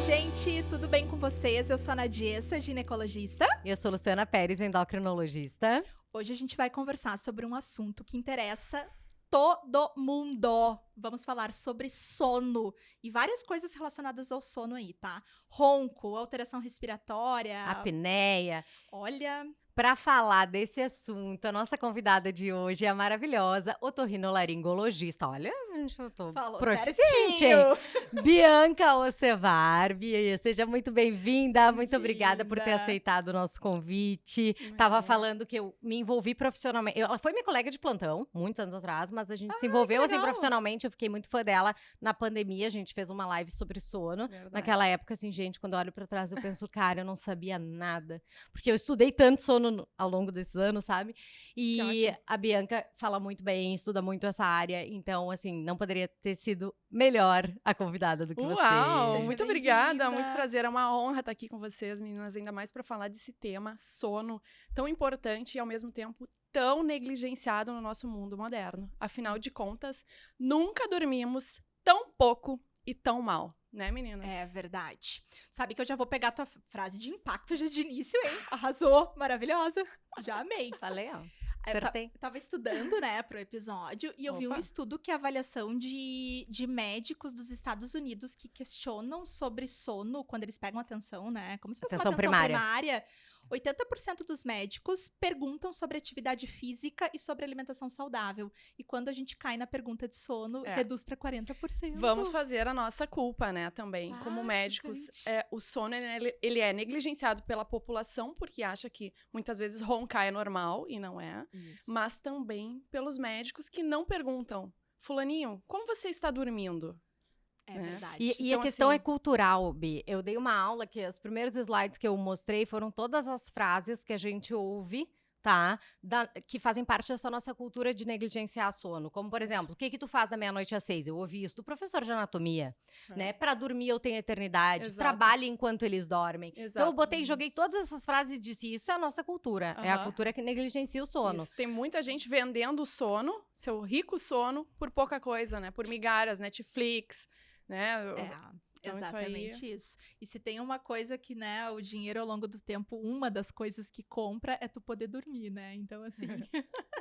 gente, tudo bem com vocês? Eu sou a Nadiessa, ginecologista. Eu sou Luciana Pérez, endocrinologista. Hoje a gente vai conversar sobre um assunto que interessa todo mundo. Vamos falar sobre sono e várias coisas relacionadas ao sono aí, tá? Ronco, alteração respiratória. Apneia. Olha, Para falar desse assunto, a nossa convidada de hoje é a maravilhosa otorrinolaringologista. Olha, gente, eu tô falou proficiente, certinho. hein? Bianca Ocevar. Bia, seja muito bem-vinda. Muito obrigada por ter Bem-vinda. aceitado o nosso convite. Tava falando que eu me envolvi profissionalmente. Ela foi minha colega de plantão, muitos anos atrás, mas a gente se envolveu assim legal. profissionalmente. Eu fiquei muito fã dela na pandemia. A gente fez uma live sobre sono. Verdade. Naquela época, assim, gente, quando eu olho pra trás, eu penso, cara, eu não sabia nada. Porque eu estudei tanto sono ao longo desses anos, sabe? E ótimo. a Bianca fala muito bem, estuda muito essa área. Então, assim, não poderia ter sido melhor a convidada do que Uau, você. Seja muito obrigada, bem-vinda. muito prazer, é uma honra estar aqui com vocês, meninas, ainda mais para falar desse tema, sono, tão importante e ao mesmo tempo tão negligenciado no nosso mundo moderno. Afinal de contas, nunca dormimos tão pouco e tão mal, né, meninas? É verdade. Sabe que eu já vou pegar a tua frase de impacto já de início, hein? Arrasou, maravilhosa. Já amei. Falei, ó. Eu Acertei. tava estudando, né, pro episódio, e eu vi um Opa. estudo que é a avaliação de médicos dos Estados Unidos que questionam sobre sono quando eles pegam atenção, né? Como se fosse Atenção uma atenção primária. primária. 80% dos médicos perguntam sobre atividade física e sobre alimentação saudável. E quando a gente cai na pergunta de sono, É. reduz pra 40%. Vamos fazer a nossa culpa, né, também. Ah, Como médicos, chocante. o sono, ele é negligenciado pela população, porque acha que muitas vezes roncar é normal, e não é. Isso. Mas também pelos médicos que não perguntam, fulaninho, como você está dormindo? É né? verdade. E Então, a questão assim- é cultural, Bi. Eu dei uma aula que os primeiros slides que eu mostrei foram todas as frases que a gente ouve, tá? Que fazem parte dessa nossa cultura de negligenciar sono. Como, por exemplo, o que que tu faz da meia-noite às 6? Eu ouvi isso do professor de anatomia, né? Pra dormir eu tenho eternidade, Exato. trabalhe enquanto eles dormem. Então eu Exato. botei, joguei todas essas frases e disse, isso é a nossa cultura. É a Aham. cultura que negligencia o sono. Isso, tem muita gente vendendo o sono, seu rico sono, por pouca coisa, né? Por migalhas, Netflix, né? Então, isso aí- Exatamente isso. E se tem uma coisa que, né, o dinheiro ao longo do tempo, uma das coisas que compra é tu poder dormir, né? Então, assim.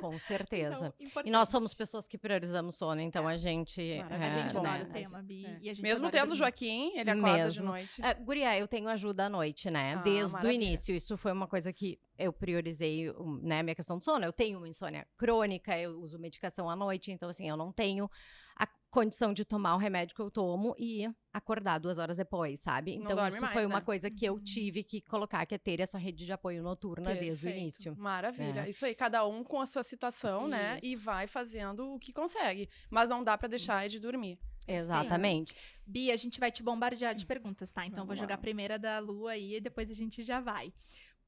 Com certeza. então, E nós somos pessoas que priorizamos sono, então a gente... Maravilha. A gente bom, adora né, o tema, Bi. É. E a gente Mesmo adora tendo o dormir. Joaquim, ele acorda de Mesmo. noite. Guria, eu tenho ajuda à noite, né? Ah, Desde o maravilha. início. Isso foi uma coisa que eu priorizei, né? Minha questão do sono. Eu tenho uma insônia crônica, eu uso medicação à noite, então, assim, eu não tenho a condição de tomar o remédio que eu tomo e acordar 2 horas depois, sabe? Não Então, dorme isso mais, foi uma né? coisa que eu tive que colocar, que é ter essa rede de apoio noturna desde o Perfeito. início. Maravilha. É. Isso aí, cada um com a sua situação, né? E Isso. vai fazendo o que consegue. Mas não dá pra deixar de dormir. Exatamente. Bi, a gente vai te bombardear de perguntas, tá? Então, Vamos vou jogar lá. a primeira da Lu aí e depois a gente já vai.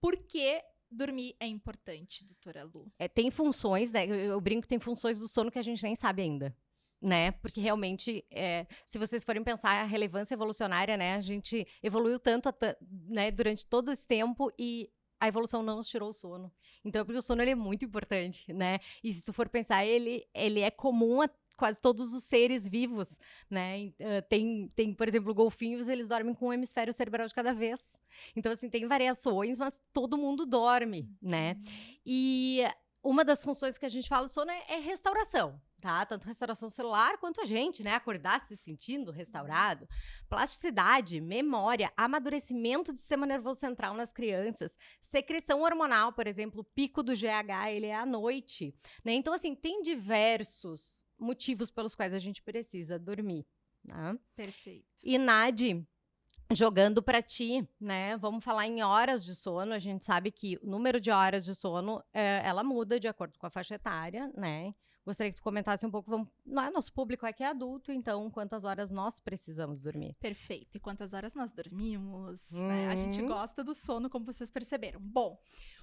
Por que dormir é importante, doutora Lu? Tem funções, né? Eu brinco que tem funções do sono que a gente nem sabe ainda. Né? Porque realmente, se vocês forem pensar a relevância evolucionária, né? A gente evoluiu tanto, né, durante todo esse tempo e a evolução não nos tirou o sono. Então, porque o sono ele é muito importante, né? E se tu for pensar, ele é comum a quase todos os seres vivos, né? Tem, por exemplo, golfinhos, eles dormem com um hemisfério cerebral de cada vez. Então, assim, tem variações, mas todo mundo dorme, né? E uma das funções que a gente fala do sono é restauração, tá? Tanto restauração celular quanto a gente, né? Acordar se sentindo restaurado. Plasticidade, memória, amadurecimento do sistema nervoso central nas crianças, secreção hormonal, por exemplo, o pico do GH, ele é à noite, né? Então, assim, tem diversos motivos pelos quais a gente precisa dormir, né? Perfeito. E Nadi, jogando pra ti, né? Vamos falar em horas de sono. A gente sabe que o número de horas de sono, ela muda de acordo com a faixa etária, né? Gostaria que tu comentasse um pouco, nosso público aqui é adulto, então quantas horas nós precisamos dormir? Perfeito. E quantas horas nós dormimos? Né? A gente gosta do sono, como vocês perceberam. Bom,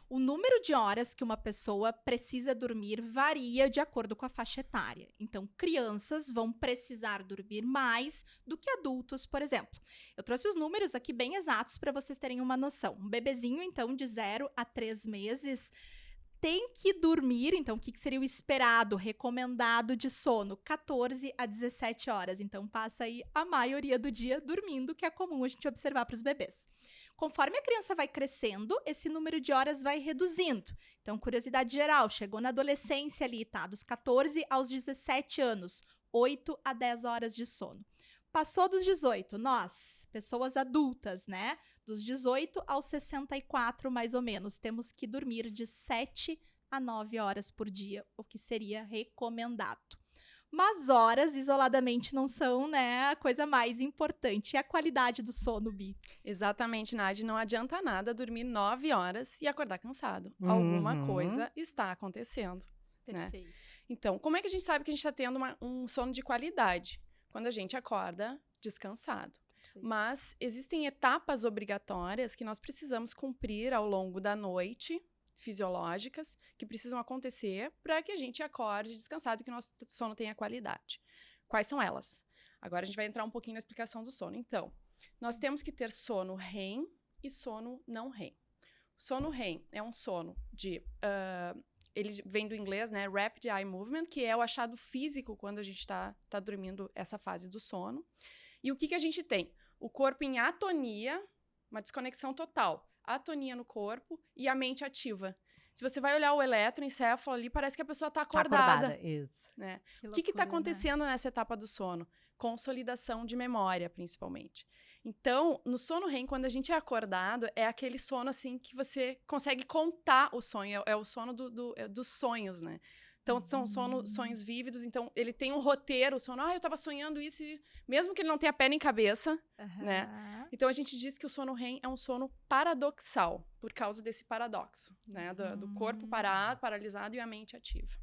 o número de horas que uma pessoa precisa dormir varia de acordo com a faixa etária. Então, crianças vão precisar dormir mais do que adultos, por exemplo. Eu trouxe os números aqui bem exatos para vocês terem uma noção. Um bebezinho, então, de 0 a 3 meses tem que dormir, então o que seria o esperado, recomendado de sono? 14 a 17 horas. Então passa aí a maioria do dia dormindo, que é comum a gente observar para os bebês. Conforme a criança vai crescendo, esse número de horas vai reduzindo. Então, curiosidade geral, chegou na adolescência ali, tá? Dos 14 aos 17 anos, 8 a 10 horas de sono. Passou dos 18, nós, pessoas adultas, né? Dos 18 aos 64, mais ou menos, temos que dormir de 7 a 9 horas por dia, o que seria recomendado. Mas horas, isoladamente, não são, né, a coisa mais importante. É a qualidade do sono, Bi. Exatamente, Nadi. Não adianta nada dormir 9 horas e acordar cansado. Alguma coisa está acontecendo. Perfeito. Né? Então, como é que a gente sabe que a gente está tendo um sono de qualidade? Quando a gente acorda descansado. Perfeito. Mas existem etapas obrigatórias que nós precisamos cumprir ao longo da noite, fisiológicas, que precisam acontecer para que a gente acorde descansado e que o nosso sono tenha qualidade. Quais são elas? Agora a gente vai entrar um pouquinho na explicação do sono. Então, nós temos que ter sono REM e sono não REM. O sono REM é um sono de... ele vem do inglês, né? Rapid Eye Movement, que é o achado físico quando a gente está dormindo essa fase do sono. E o que a gente tem? O corpo em atonia, uma desconexão total. Atonia no corpo e a mente ativa. Se você vai olhar o eletroencefalo ali, parece que a pessoa está acordada. Isso. Né? Que O que está loucura, acontecendo nessa etapa do sono? Consolidação de memória, principalmente. Então, no sono REM, quando a gente é acordado, é aquele sono, assim, que você consegue contar o sonho. É o sono dos sonhos, né? Então, são sonhos vívidos. Então, ele tem um roteiro, o sono. Eu tava sonhando isso, mesmo que ele não tenha pé nem cabeça, né? Então, a gente diz que o sono REM é um sono paradoxal, por causa desse paradoxo, né? Do corpo parado, paralisado e a mente ativa.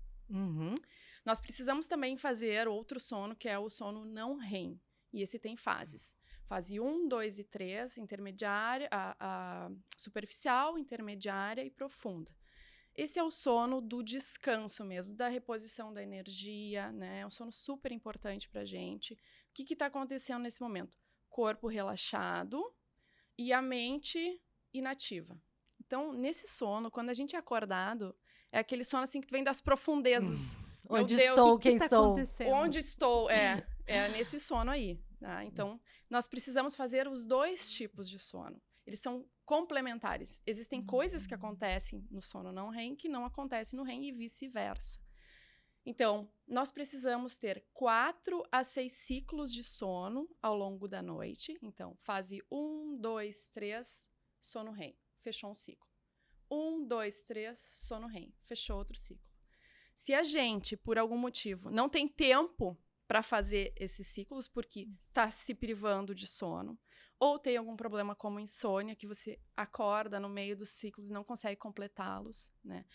Nós precisamos também fazer outro sono, que é o sono não REM. E esse tem fases. Fase 1, 2 e 3, intermediária, a superficial, intermediária e profunda. Esse é o sono do descanso mesmo, da reposição da energia, né? É um sono super importante pra gente. O que está acontecendo nesse momento? Corpo relaxado e a mente inativa. Então, nesse sono, quando a gente é acordado, é aquele sono assim que vem das profundezas. Onde estou, quem sou? Onde estou, é nesse sono aí. Tá? Então, nós precisamos fazer os dois tipos de sono. Eles são complementares. Existem coisas que acontecem no sono não REM que não acontecem no REM e vice-versa. Então, nós precisamos ter 4 a 6 ciclos de sono ao longo da noite. Então, fase 1, 2, 3, sono REM. Fechou um ciclo. 1, 2, 3, sono REM. Fechou outro ciclo. Se a gente, por algum motivo, não tem tempo para fazer esses ciclos, porque está se privando de sono, ou tem algum problema como insônia, que você acorda no meio dos ciclos e não consegue completá-los, né?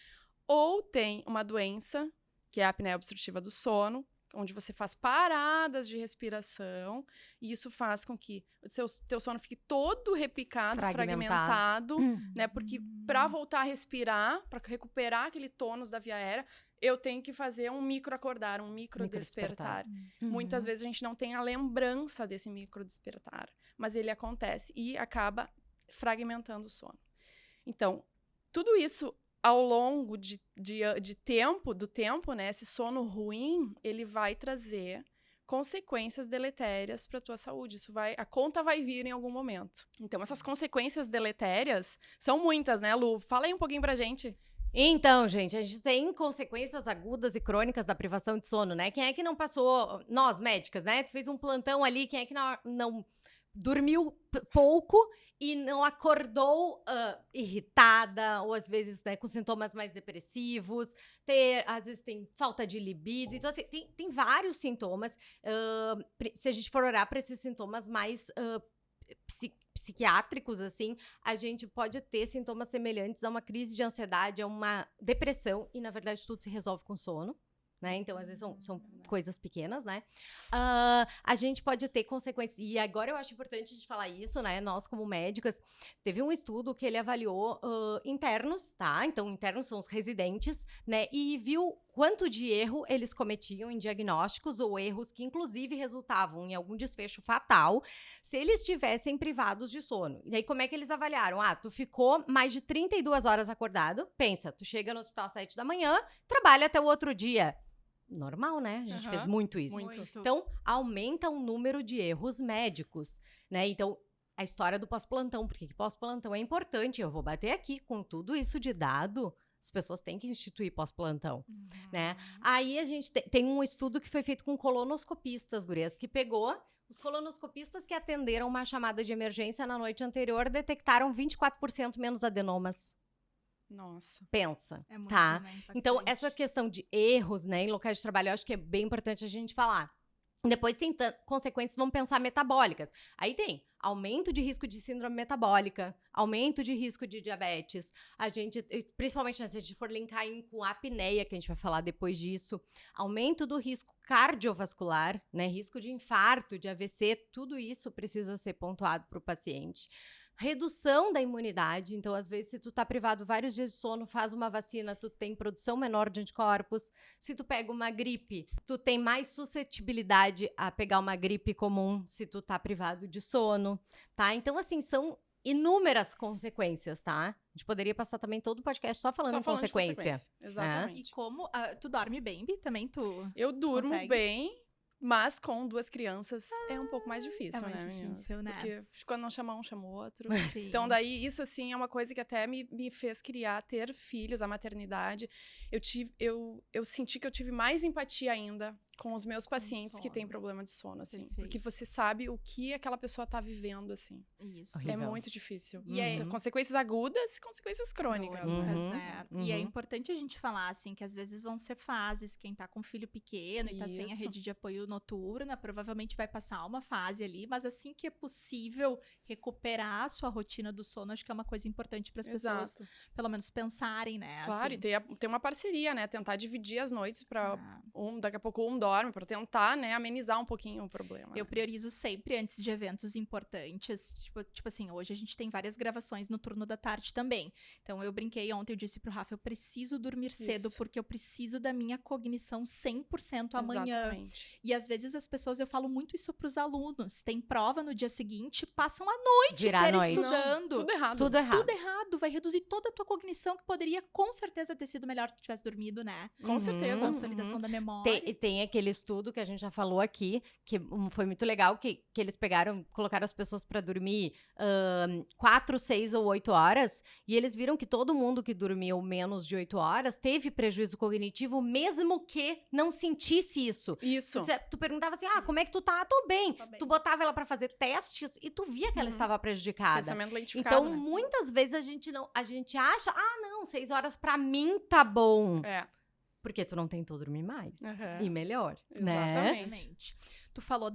Ou tem uma doença, que é a apneia obstrutiva do sono, onde você faz paradas de respiração, e isso faz com que o teu sono fique todo repicado, fragmentado, né? Porque para voltar a respirar, para recuperar aquele tônus da via aérea, eu tenho que fazer um microacordar, um microdespertar. Muitas vezes a gente não tem a lembrança desse microdespertar, mas ele acontece e acaba fragmentando o sono. Então, tudo isso ao longo do tempo, né, esse sono ruim, ele vai trazer consequências deletérias para a tua saúde. A conta vai vir em algum momento. Então, essas consequências deletérias são muitas, né, Lu? Fala aí um pouquinho pra gente. Então, gente, a gente tem consequências agudas e crônicas da privação de sono, né? Quem é que não passou, nós médicas, né? Tu fez um plantão ali, quem é que não dormiu pouco e não acordou irritada, ou às vezes, né, com sintomas mais depressivos, às vezes tem falta de libido. Então, assim, tem vários sintomas. Se a gente for olhar para esses sintomas mais psiquiátricos, assim, a gente pode ter sintomas semelhantes a uma crise de ansiedade, a uma depressão, e na verdade tudo se resolve com sono, né? Então, às vezes são coisas pequenas, né? A gente pode ter consequências, e agora eu acho importante a gente falar isso, né? Nós, como médicas, teve um estudo que ele avaliou internos, tá? Então, internos são os residentes, né? E viu quanto de erro eles cometiam em diagnósticos ou erros que, inclusive, resultavam em algum desfecho fatal se eles estivessem privados de sono. E aí, como é que eles avaliaram? Tu ficou mais de 32 horas acordado. Pensa, tu chega no hospital às 7 da manhã, trabalha até o outro dia. Normal, né? A gente fez muito isso. Muito. Então, aumenta o número de erros médicos, né? Então, a história do pós-plantão, porque pós-plantão é importante. Eu vou bater aqui com tudo isso de dado. As pessoas têm que instituir pós-plantão, né? Aí a gente tem um estudo que foi feito com colonoscopistas, gurias, que pegou os colonoscopistas que atenderam uma chamada de emergência na noite anterior, detectaram 24% menos adenomas. Nossa. Pensa, É muito, tá? né, Então, impactante. essa questão de erros, né, em locais de trabalho, eu acho que é bem importante a gente falar. Depois tem consequências, vamos pensar metabólicas. Aí tem aumento de risco de síndrome metabólica, aumento de risco de diabetes. A gente, principalmente se a gente for linkar com a apneia, que a gente vai falar depois disso, aumento do risco cardiovascular, né, risco de infarto, de AVC, tudo isso precisa ser pontuado para o paciente. Redução da imunidade, então às vezes se tu tá privado vários dias de sono, faz uma vacina, tu tem produção menor de anticorpos. Se tu pega uma gripe, tu tem mais suscetibilidade a pegar uma gripe comum se tu tá privado de sono, tá? Então assim, são inúmeras consequências, tá? A gente poderia passar também todo o podcast só falando em consequência. Exatamente. E como tu dorme bem, Bi? Também tu Eu durmo consegue? bem, mas com 2 crianças é um pouco mais difícil, mais né, meninas? difícil, né? Porque quando não chama um, chama o outro. Sim. Então, daí, isso, assim, é uma coisa que até me fez ter filhos, a maternidade. Eu senti que eu tive mais empatia ainda com os meus pacientes que têm sono. problema de sono, assim. Perfeito. Porque você sabe o que aquela pessoa tá vivendo, assim. Isso. Horrível. É muito difícil. E aí- Então, consequências agudas e consequências crônicas, né? Né? E é Uhum. importante a gente falar, assim, que às vezes vão ser fases, quem tá com filho pequeno e tá sem a Isso. rede de apoio noturna, provavelmente vai passar uma fase ali, mas assim que é possível recuperar a sua rotina do sono, acho que é uma coisa importante para as pessoas, Exato. pelo menos, pensarem, né? Claro, assim. e ter uma parceria, né? Tentar dividir as noites para Ah, daqui a pouco um dorme, para tentar, né, amenizar um pouquinho o problema. eu priorizo sempre antes de eventos importantes. Tipo assim, hoje a gente tem várias gravações no turno da tarde também. Então eu brinquei ontem, eu disse pro Rafa, eu preciso dormir cedo, Isso. porque eu preciso da minha cognição 100% amanhã. Exatamente. E às vezes as pessoas, eu falo muito isso pros alunos. Tem prova no dia seguinte, passam a noite Virar a inteira noite. estudando. Tudo errado. Tudo errado. Tudo errado, vai reduzir toda a tua cognição, que poderia com certeza ter sido melhor se tu tivesse dormido, né? Com certeza. Consolidação da memória. Tem aquele estudo que a gente já falou aqui, que foi muito legal, que eles colocaram as pessoas pra dormir 4, 6 ou 8 horas, e eles viram que todo mundo que dormiu menos de 8 horas teve prejuízo cognitivo, mesmo que não sentisse isso. Isso. Tu perguntava assim, como é que tu tá? Tô bem. Tô bem. Tu botava ela pra fazer testes e tu via que ela Uhum. estava prejudicada. Pensamento lentificado, Então, né? muitas vezes a gente acha, não, 6 horas pra mim tá bom. É, Porque tu não tentou dormir mais. Aham. E melhor, né? exatamente. Exatamente. Tu falou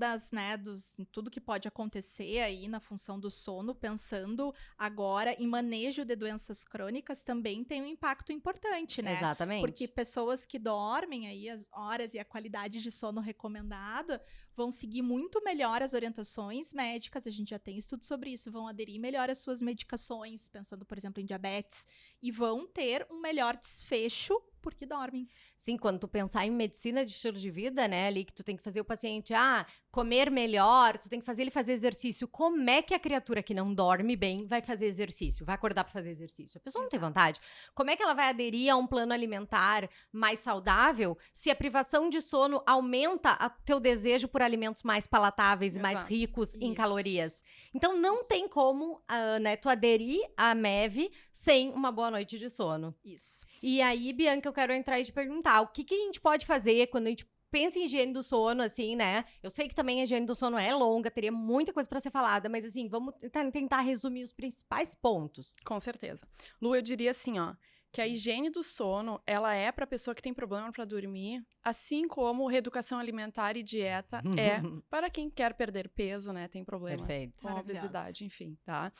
tudo que pode acontecer aí na função do sono, pensando agora em manejo de doenças crônicas também tem um impacto importante, né? Exatamente. Porque pessoas que dormem aí as horas e a qualidade de sono recomendada vão seguir muito melhor as orientações médicas, a gente já tem estudos sobre isso, vão aderir melhor às suas medicações, pensando, por exemplo, em diabetes, e vão ter um melhor desfecho porque dormem. Sim, quando tu pensar em medicina de estilo de vida, né, ali que tu tem que fazer o paciente, comer melhor, tu tem que fazer ele fazer exercício. Como é que a criatura que não dorme bem vai fazer exercício? Vai acordar pra fazer exercício? A pessoa não tem vontade. Como é que ela vai aderir a um plano alimentar mais saudável se a privação de sono aumenta o teu desejo por alimentos mais palatáveis e mais Exato. ricos em Isso. calorias? Então não tem como, né, tu aderir à MEV sem uma boa noite de sono. Isso. E aí, Bianca, eu quero entrar e te perguntar, o que a gente pode fazer quando a gente pensa em higiene do sono, assim, né? Eu sei que também a higiene do sono é longa, teria muita coisa pra ser falada, mas assim, vamos tentar resumir os principais pontos. Com certeza. Lu, eu diria assim, que a higiene do sono, ela é para pessoa que tem problema para dormir, assim como reeducação alimentar e dieta é para quem quer perder peso, né? Tem problema Perfeito. com Maravilhosa. obesidade, enfim, tá?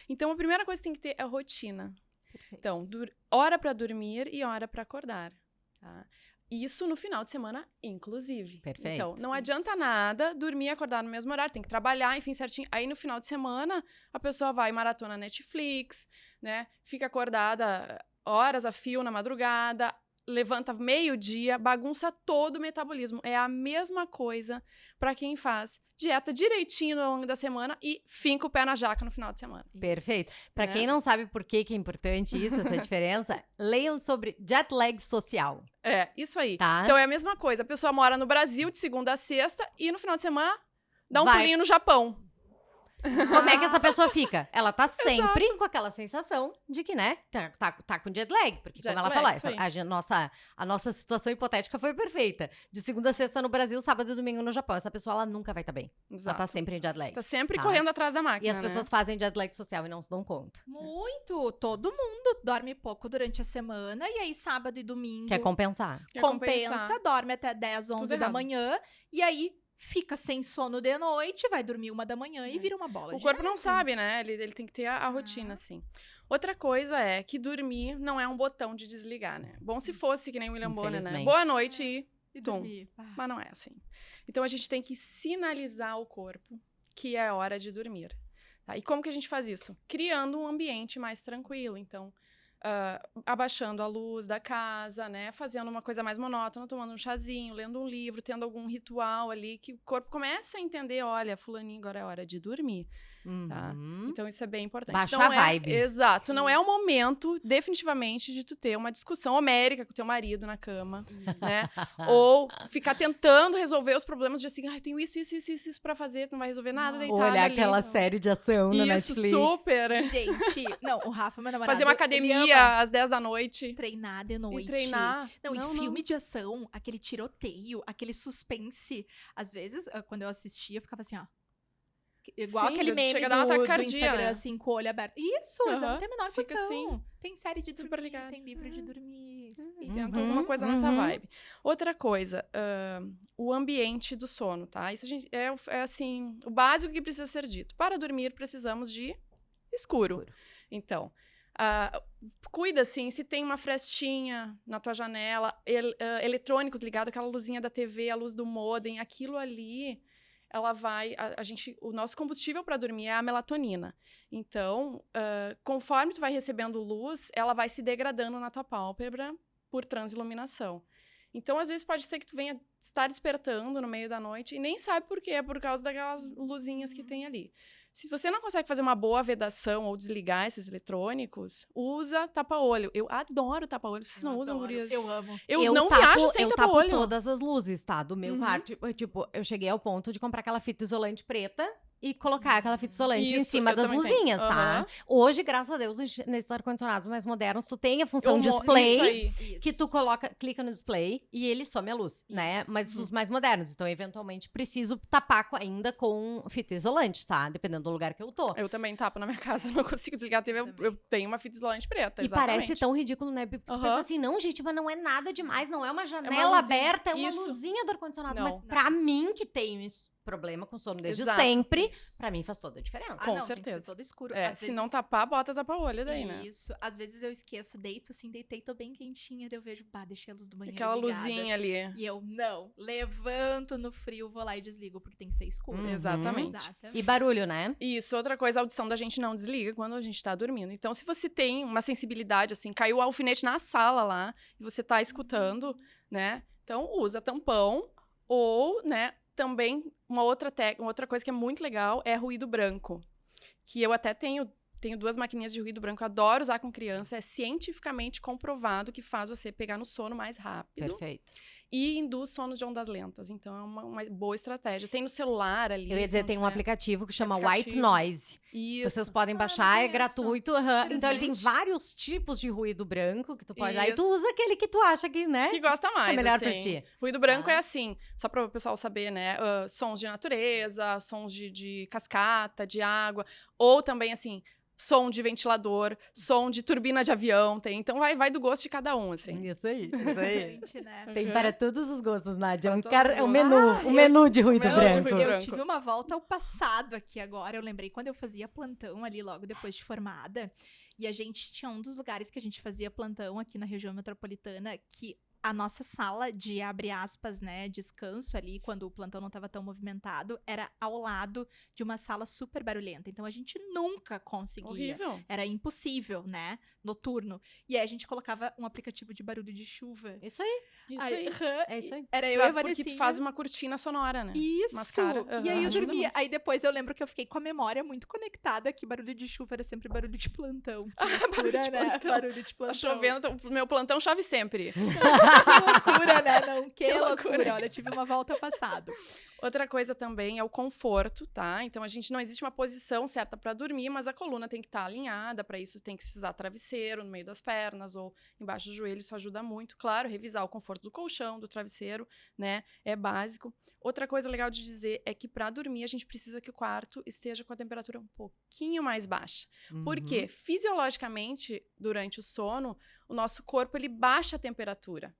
Então, a primeira coisa que tem que ter é rotina. Perfeito. Então, hora para dormir e hora para acordar, tá? Isso no final de semana, inclusive. Perfeito. Então, não adianta nada dormir e acordar no mesmo horário, tem que trabalhar, enfim, certinho. Aí, no final de semana, a pessoa vai maratona Netflix, né? Fica acordada horas a fio na madrugada, levanta meio-dia, bagunça todo o metabolismo. É a mesma coisa para quem faz dieta direitinho ao longo da semana e finca o pé na jaca no final de semana. Perfeito. Pra né? quem não sabe por que é importante isso, essa diferença, leiam sobre jet lag social, É, isso aí. tá? Então é a mesma coisa. A pessoa mora no Brasil de segunda a sexta e no final de semana dá um Vai. pulinho no Japão. Como é que essa pessoa fica? Ela tá sempre com aquela sensação de que, né, tá com jet lag. Porque, Jet como ela lag, falou, isso aí. a nossa situação hipotética foi perfeita. De segunda a sexta no Brasil, sábado e domingo no Japão. Essa pessoa, ela nunca vai estar bem. Ela Exato. tá sempre em jet lag. Tá sempre Tá. correndo atrás da E máquina, as pessoas fazem jet lag social e não se dão conta. Muito. Todo mundo dorme pouco durante a semana e aí sábado e domingo Quer compensar. Quer compensa, compensar. dorme até 10, 11 da errado. manhã e aí fica sem sono de noite, vai dormir 1 da manhã e vira uma bola O de corpo não neve. sabe, né? Ele tem que ter a rotina, assim. Outra coisa é que dormir não é um botão de desligar, né? Bom se fosse que nem o William Bonner, né? Infelizmente. Boa noite e tum. dormir. Ah. Mas não é assim. Então a gente tem que sinalizar ao corpo que é hora de dormir. Tá? E como que a gente faz isso? Criando um ambiente mais tranquilo. Então, abaixando a luz da casa, né? Fazendo uma coisa mais monótona, tomando um chazinho, lendo um livro, tendo algum ritual ali, que o corpo começa a entender, olha, fulaninho, agora é hora de dormir. Tá? Uhum. Então isso é bem importante. Baixa Não a vibe. Exato. Não é o Isso. momento, definitivamente, de tu ter uma discussão homérica com teu marido na cama, né? Ou ficar tentando resolver os problemas de assim, ai, tenho isso pra fazer, tu não vai resolver nada, Não. deitada Olhar ali. aquela série de ação na Isso, Netflix. super. Gente, não, o Rafa, meu namorado, Fazer uma ele academia ama às 10 da noite. treinar de noite. E treinar. Não, e filme de ação, aquele tiroteio, aquele suspense. Às vezes, quando eu assistia, eu ficava assim, ó. Igual Sim, aquele meme chega a dar um ataque do cardíaco, Instagram, né? assim, com o olho aberto. Isso, Aham, não tem a menor fica condição. assim, Tem série de super dormir, ligado. tem livro de dormir. Isso aí. Tenta Uhum, alguma coisa nessa uhum. vibe. Outra coisa, o ambiente do sono, tá? Isso, gente, é assim, o básico que precisa ser dito. Para dormir, precisamos de escuro. Então, cuida, assim, se tem uma frestinha na tua janela, eletrônicos ligados, aquela luzinha da TV, a luz do modem, aquilo ali, ela vai... o nosso combustível para dormir é a melatonina. Então, conforme tu vai recebendo luz, ela vai se degradando na tua pálpebra por transiluminação. Então, às vezes, pode ser que tu venha estar despertando no meio da noite e nem sabe por quê, é por causa daquelas luzinhas que tem ali. Se você não consegue fazer uma boa vedação ou desligar esses eletrônicos, usa tapa-olho. Eu adoro tapa-olho. Vocês não usam, gurias? Eu amo. Eu não viajo sem Eu tapo tapa-olho. todas as luzes, tá? Do meu Uhum. quarto. Tipo, eu cheguei ao ponto de comprar aquela fita isolante preta e colocar aquela fita isolante em Isso, cima eu das também tenho. luzinhas, tá? Aham. Hoje, graças a Deus, nesses ar-condicionados mais modernos, tu tem a função Isso display, aí. que tu clica no display e ele some a luz, né? Isso. Mas os mais modernos. Então, eventualmente, preciso tapar ainda com fita isolante, tá? Dependendo do lugar que eu tô. Eu também tapo na minha casa, não consigo desligar a TV, eu tenho uma fita isolante preta, E exatamente. parece tão ridículo, né? Porque tu Aham. pensa assim, não, gente, mas não é nada demais, não é uma janela luzinha. aberta, é uma Isso. luzinha do ar-condicionado. Não. Mas pra mim, que tenho problema com sono desde Exato. sempre, pra mim faz toda a diferença. Com Tem que certeza. ser todo escuro. É, Às se vezes- não tapar, bota tapa-olho daí, né? Isso. Às vezes eu esqueço, deito assim, deitei, tô bem quentinha, daí eu vejo, deixei a luz do banheiro Aquela ligada. luzinha ali. E eu, não, levanto no frio, vou lá e desligo, porque tem que ser escuro. Uhum. Exatamente. E barulho, né? Isso, outra coisa, a audição da gente não desliga quando a gente tá dormindo. Então, se você tem uma sensibilidade, assim, caiu o alfinete na sala lá, e você tá escutando, né? Então, usa tampão ou, né, também uma outra coisa que é muito legal é ruído branco. Que eu até tenho 2 maquininhas de ruído branco, adoro usar com criança, é cientificamente comprovado que faz você pegar no sono mais rápido. Perfeito. E induz sono de ondas lentas. Então, é uma boa estratégia. Tem no celular ali. Eu ia dizer, se não tem um tiver. aplicativo que chama White aplicativo. Noise. Isso. Vocês podem não baixar, é conheço. gratuito. Aham. Então ele tem Interessante. vários tipos de ruído branco que tu pode. Aí tu Isso. usa aquele que tu acha que, né? Que gosta mais, é melhor assim. pra ti. Ruído branco Tá. é assim, só para o pessoal saber, né? Sons de natureza, sons de cascata, de água. Ou também, assim, som de ventilador, som de turbina de avião. Então vai do gosto de cada um, assim. Isso aí. Interessante, né? Tem Uhum. para todos os gostos, Nádia. Para todos os É um gostos. menu, Ah, menu de ruído menu de branco. ruído Eu branco. tive uma volta ao passado aqui agora. Eu lembrei quando eu fazia plantão ali logo depois de formada. E a gente tinha um dos lugares que a gente fazia plantão aqui na região metropolitana que a nossa sala de, abre aspas, né, descanso ali, quando o plantão não estava tão movimentado, era ao lado de uma sala super barulhenta. Então a gente nunca conseguia. Horrível. Era impossível, né? Noturno. E aí a gente colocava um aplicativo de barulho de chuva. Isso aí, Isso aí. é isso aí. Era eu e a Porque Vanessinha. tu faz uma cortina sonora, né? Isso! Mascara. E aí eu Ajuda dormia. muito. Aí depois eu lembro que eu fiquei com a memória muito conectada, que barulho de chuva era sempre barulho de plantão. Que Barulho de loucura, né? plantão. Barulho de Tá plantão. chovendo, meu plantão chove sempre. Que loucura, né? Não, que Que loucura. loucura. Olha, tive uma volta passado. Outra coisa também é o conforto, tá? Então, a gente não existe uma posição certa para dormir, mas a coluna tem que estar alinhada. Para isso, tem que se usar travesseiro no meio das pernas ou embaixo do joelho. Isso ajuda muito. Claro, revisar o conforto do colchão, do travesseiro, né? É básico. Outra coisa legal de dizer é que para dormir, a gente precisa que o quarto esteja com a temperatura um pouquinho mais baixa. Porque, fisiologicamente, durante o sono, o nosso corpo, ele baixa a temperatura.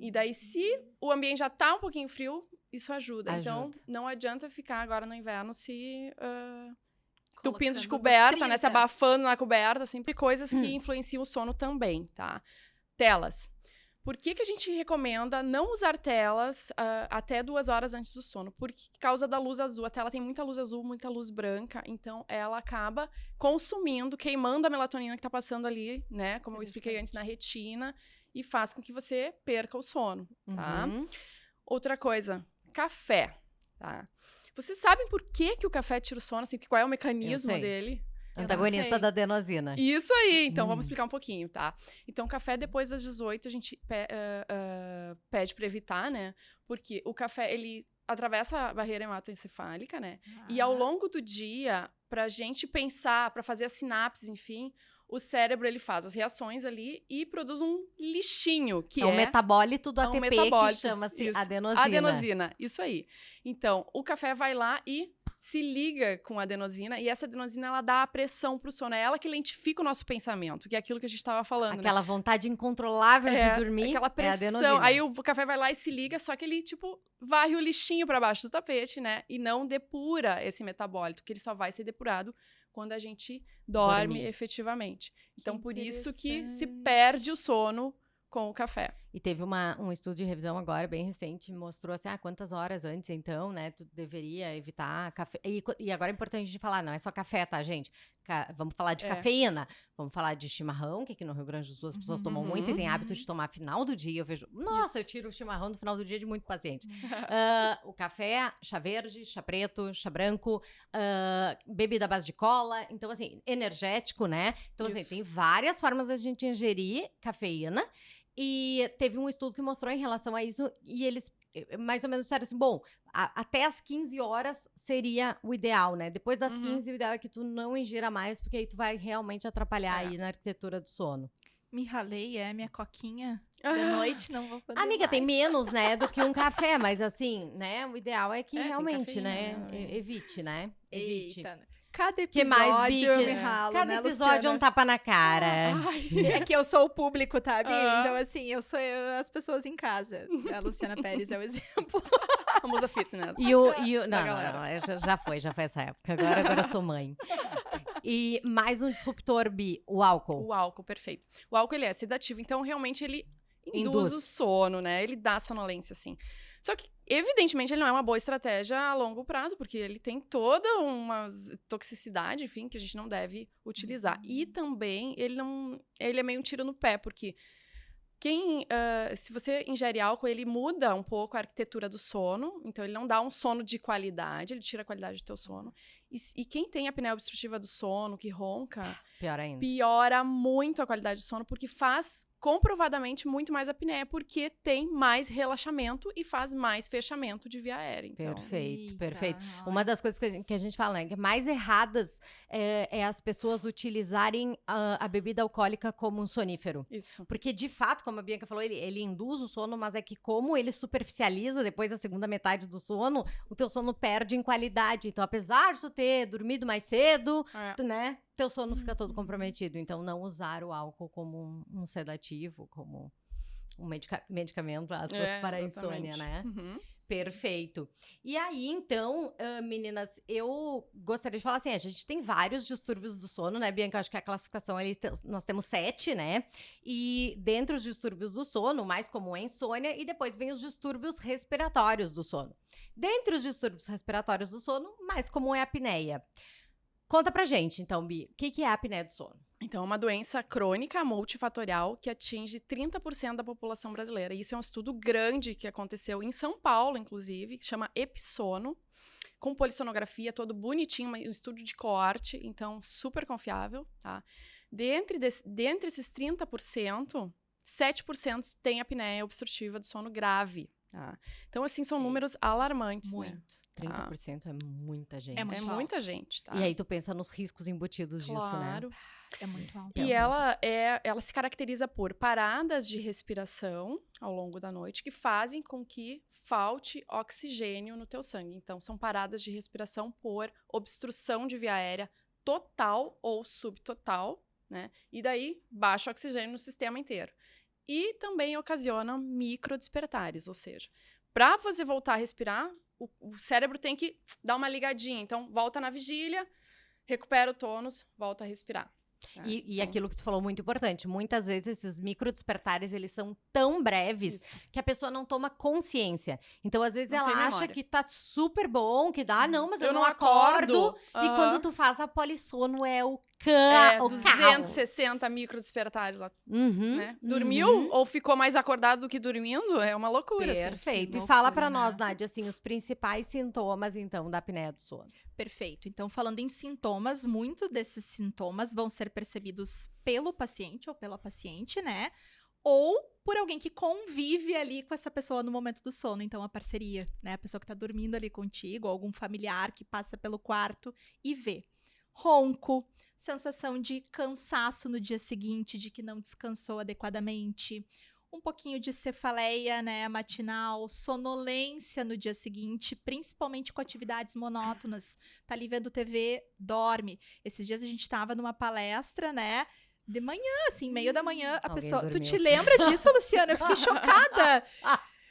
E daí, se o ambiente já tá um pouquinho frio, isso ajuda. Então, não adianta ficar agora no inverno se tupindo de Colocando coberta, né? 30. Se abafando na coberta, sempre coisas que influenciam o sono também, tá? Telas. Por que a gente recomenda não usar telas até 2 horas antes do sono? Por causa da luz azul. A tela tem muita luz azul, muita luz branca, então ela acaba consumindo, queimando a melatonina que tá passando ali, né? Como eu expliquei antes, na retina, e faz com que você perca o sono, tá? Outra coisa, café, tá? Vocês sabem por que o café tira o sono? Assim, qual é o mecanismo sei. dele? Antagonista da adenosina. Isso aí, então vamos explicar um pouquinho, tá? Então, café depois das 18 a gente pede para evitar, né? Porque o café, ele atravessa a barreira hematoencefálica, né? E ao longo do dia, pra gente pensar, pra fazer as sinapses, enfim, o cérebro, ele faz as reações ali e produz um lixinho, que é um metabólito do um ATP metabólito, que chama-se isso. adenosina. Adenosina, isso aí. Então, o café vai lá e se liga com a adenosina, e essa adenosina, ela dá a pressão pro sono. É ela que lentifica o nosso pensamento, que é aquilo que a gente estava falando, Aquela vontade incontrolável de dormir. aquela pressão. adenosina. Aí o café vai lá e se liga, só que ele, tipo, varre o lixinho para baixo do tapete, né? E não depura esse metabólito, que ele só vai ser depurado quando a gente dorme efetivamente. Então, por isso que se perde o sono com o café. E teve um estudo de revisão agora, bem recente, mostrou assim, quantas horas antes, então, né, tu deveria evitar café. E agora é importante a gente falar, não é só café, tá, gente? Vamos falar de cafeína, vamos falar de chimarrão, que aqui no Rio Grande do Sul as pessoas tomam muito e têm hábito de tomar final do dia. Eu vejo, nossa, eu tiro o chimarrão do final do dia de muito paciente. O café, chá verde, chá preto, chá branco, bebida à base de cola. Então, assim, energético, né? Então, assim, tem várias formas da gente ingerir cafeína. E teve um estudo que mostrou em relação a isso, e eles mais ou menos disseram assim, bom, até as 15 horas seria o ideal, né? Depois das 15, o ideal é que tu não ingira mais, porque aí tu vai realmente atrapalhar aí na arquitetura do sono. Me ralei, minha coquinha de noite, não vou poder Amiga, mais. tem menos, né, do que um café, mas assim, né, o ideal é que realmente, cafeína, né, evite, né? Evite. Eita. Cada Que mais, episódio eu Bica? me ralo, Cada né, episódio é Luciana? um tapa na cara. É que eu sou o público, tá, Bi? Então, assim, eu sou as pessoas em casa. A Luciana Pérez é o exemplo. A musa fitness. Não, já foi essa época. Agora eu sou mãe. E mais um disruptor, Bi, o álcool. O álcool, perfeito. O álcool, ele é sedativo, então realmente ele induz o sono, né? Ele dá sonolência, assim. Só que, evidentemente, ele não é uma boa estratégia a longo prazo, porque ele tem toda uma toxicidade, enfim, que a gente não deve utilizar. E também, ele é meio um tiro no pé, porque se você ingere álcool, ele muda um pouco a arquitetura do sono, então ele não dá um sono de qualidade, ele tira a qualidade do teu sono. E quem tem apneia obstrutiva do sono, que ronca, pior ainda. Piora muito a qualidade do sono, porque faz comprovadamente muito mais apneia, porque tem mais relaxamento e faz mais fechamento de via aérea. Então, Perfeito. Uma das coisas que a gente fala, né, que mais erradas é as pessoas utilizarem a bebida alcoólica como um sonífero. Isso. Porque, de fato, como a Bianca falou, ele induz o sono, mas é que como ele superficializa depois da segunda metade do sono, o teu sono perde em qualidade. Então, apesar de tu ter dormido mais cedo, né, teu sono fica todo comprometido. Então, não usar o álcool como um sedativo, como um medicamento, aspas, para a insônia, né? Perfeito. E aí, então, meninas, eu gostaria de falar assim, a gente tem vários distúrbios do sono, né, Bianca? Eu acho que a classificação ali, nós temos 7, né? E dentre os distúrbios do sono, o mais comum é a insônia e depois vem os distúrbios respiratórios do sono. Dentre os distúrbios respiratórios do sono, o mais comum é a apneia. Conta pra gente, então, Bi, o que é a apneia do sono? Então, é uma doença crônica multifatorial que atinge 30% da população brasileira. Isso é um estudo grande que aconteceu em São Paulo, inclusive, que chama Episono, com polissonografia, todo bonitinho, um estudo de coorte, então super confiável, tá? Dentre esses 30%, 7% tem apneia obstrutiva do sono grave, tá? Então, assim, são números alarmantes, né? Muito. 30% é muita gente. É muito É alto. muita gente, tá? E aí tu pensa nos riscos embutidos disso, né? Claro. É muito alto. E ela se caracteriza por paradas de respiração ao longo da noite que fazem com que falte oxigênio no teu sangue. Então, são paradas de respiração por obstrução de via aérea total ou subtotal, né? E daí, baixo oxigênio no sistema inteiro. E também ocasionam microdespertares, ou seja, para você voltar a respirar, o cérebro tem que dar uma ligadinha. Então, volta na vigília, recupera o tônus, volta a respirar. E aquilo que tu falou, muito importante, muitas vezes esses microdespertares, eles são tão breves que a pessoa não toma consciência. Então, às vezes, Não tem ela acha memória. que tá super bom, que dá, não, mas eu não acordo. acordo. E quando tu faz a polissono, é o É, o 260 microdespertares lá, Uhum, né? Dormiu uhum. ou ficou mais acordado do que dormindo? É uma loucura, assim. Perfeito. Que E fala loucura, pra nós, né? Nádia, assim, os principais sintomas, então, da apneia do sono. Perfeito. Então, falando em sintomas, muitos desses sintomas vão ser percebidos pelo paciente ou pela paciente, né? Ou por alguém que convive ali com essa pessoa no momento do sono. Então, a parceria, né? A pessoa que tá dormindo ali contigo, ou algum familiar que passa pelo quarto e vê. Ronco, sensação de cansaço no dia seguinte, de que não descansou adequadamente. Um pouquinho de cefaleia, né, matinal, sonolência no dia seguinte, principalmente com atividades monótonas. Tá ali vendo TV, dorme. Esses dias a gente tava numa palestra, né, de manhã, assim, meio da manhã, a Alguém pessoa... Tu dormiu. te lembra disso, Luciana? Eu fiquei chocada.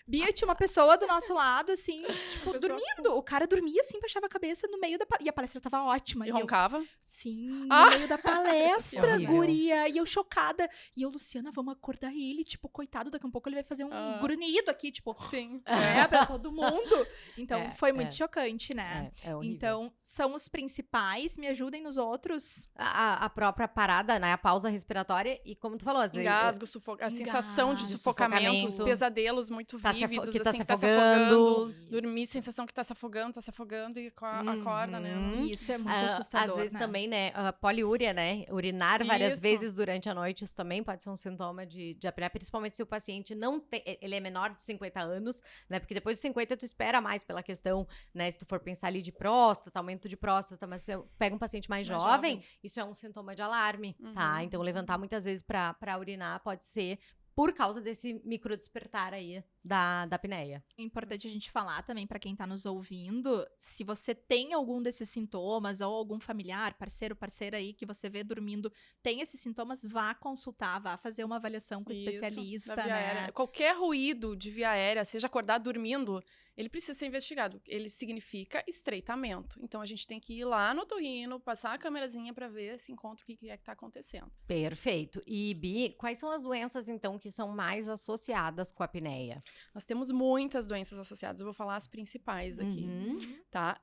Bia, tinha uma pessoa do nosso lado, assim, tipo, pessoa- dormindo. O cara dormia, assim, baixava a cabeça no meio da... E a palestra tava ótima. E eu, roncava? sim, no Ah! meio da palestra, Horrível. guria. E eu chocada. E eu, Luciana, vamos acordar ele. Tipo, coitado, daqui a pouco ele vai fazer um grunhido aqui, tipo, Sim. pra todo mundo. Então, É, foi muito é. chocante, né? É horrível. Então, são os principais. Me ajudem nos outros. A própria parada, né, a pausa respiratória, e como tu falou, às vezes... Engasgo, a sensação de Engasgo, sufocamento, os sufocamento. pesadelos muito Tá se vívidos, que tá assim, se que tá se afogando. afogando. Dormir, Isso. sensação que tá se afogando e acorda, né? E isso é muito Às assustador, vezes né? também, né, poliúria, né, urinar várias Isso. vezes durante a noite, isso também pode ser um sintoma de apneia, principalmente se o paciente não tem, ele é menor de 50 anos, né, porque depois de 50 tu espera mais pela questão, né, se tu for pensar ali de próstata, aumento de próstata, mas se eu pego um paciente mais jovem, isso é um sintoma de alarme, tá? Uhum. Então levantar muitas vezes pra urinar pode ser por causa desse microdespertar aí da apneia. É importante a gente falar também para quem tá nos ouvindo, se você tem algum desses sintomas ou algum familiar, parceiro, parceira aí que você vê dormindo, tem esses sintomas, vá consultar, vá fazer uma avaliação com o Isso, especialista, da via né? aérea. Qualquer ruído de via aérea, seja acordar dormindo, ele precisa ser investigado. Ele significa estreitamento. Então, a gente tem que ir lá no otorrino, passar a câmerazinha para ver se encontra o que é que tá acontecendo. Perfeito. E, Bi, quais são as doenças, então, que são mais associadas com a apneia? Nós temos muitas doenças associadas. Eu vou falar as principais aqui, Uhum. tá?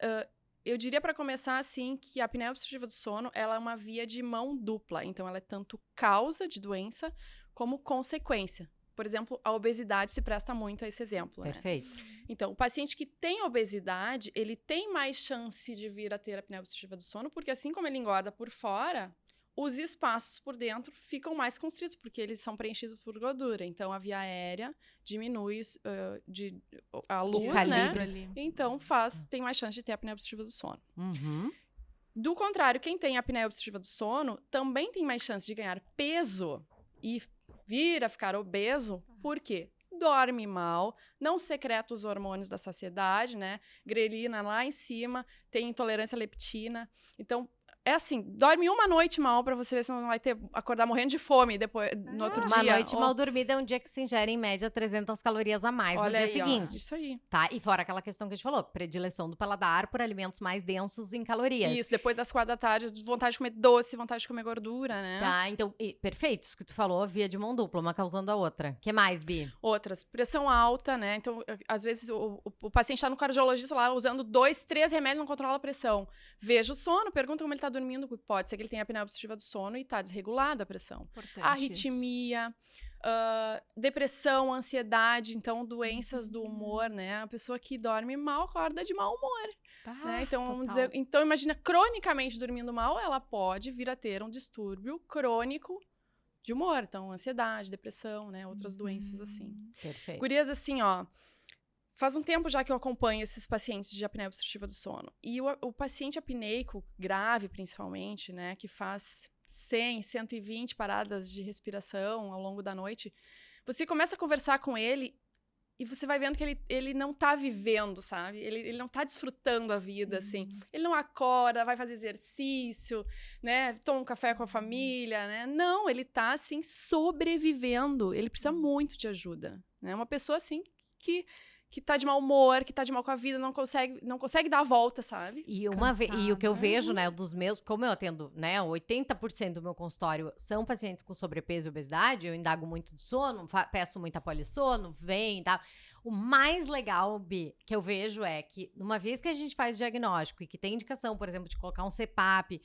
Eu diria para começar assim que a apneia obstrutiva do sono, ela é uma via de mão dupla. Então, ela é tanto causa de doença como consequência. Por exemplo, a obesidade se presta muito a esse exemplo, né? Perfeito. Então, o paciente que tem obesidade, ele tem mais chance de vir a ter apneia obstrutiva do sono, porque assim como ele engorda por fora, os espaços por dentro ficam mais constritos, porque eles são preenchidos por gordura. Então, a via aérea diminui a luz, né? calibre ali. Então, tem mais chance de ter apneia obstrutiva do sono. Uhum. Do contrário, quem tem apneia obstrutiva do sono também tem mais chance de ganhar peso e vir a ficar obeso. Por quê? Dorme mal, não secreta os hormônios da saciedade, né? Grelina lá em cima, tem intolerância à leptina. Então, É assim, dorme uma noite mal pra você ver se não vai acordar morrendo de fome depois, no outro Uma dia. noite mal dormida é um dia que se ingere, em média, 300 calorias a mais Olha no dia aí, ó, seguinte. isso aí. Tá? E fora aquela questão que a gente falou, predileção do paladar por alimentos mais densos em calorias. Isso, depois das 4 da tarde, vontade de comer doce, vontade de comer gordura, né? Tá, então, perfeito, isso que tu falou, via de mão dupla, uma causando a outra. Que mais, Bi? Outras, pressão alta, né? Então, às vezes, o paciente tá no cardiologista lá, usando 2, 3 remédios, não controla a pressão. Veja o sono, pergunta como ele tá dormindo, pode ser que ele tenha apneia obstrutiva do sono e tá desregulada a pressão. Importante Arritmia, depressão, ansiedade, então doenças do humor, né? A pessoa que dorme mal acorda de mau humor, né? Então, vamos dizer, então imagina, cronicamente dormindo mal, ela pode vir a ter um distúrbio crônico de humor, então ansiedade, depressão, né? Outras doenças assim. Perfeito. Gurias, assim, ó, faz um tempo já que eu acompanho esses pacientes de apneia obstrutiva do sono. E o paciente apneico, grave principalmente, né, que faz 100, 120 paradas de respiração ao longo da noite, você começa a conversar com ele e você vai vendo que ele não tá vivendo, sabe? Ele não tá desfrutando a vida, assim. Ele não acorda, vai fazer exercício, né? Toma um café com a família, né? Não, ele tá, assim, sobrevivendo. Ele precisa muito de ajuda, né? Uma pessoa, assim, que tá de mau humor, que tá de mal com a vida, não consegue dar a volta, sabe? E o que eu vejo, né, dos meus, como eu atendo, né, 80% do meu consultório são pacientes com sobrepeso e obesidade, eu indago muito de sono, peço muita polissono, vem e tal. O mais legal, Bi, que eu vejo é que, uma vez que a gente faz diagnóstico e que tem indicação, por exemplo, de colocar um CPAP,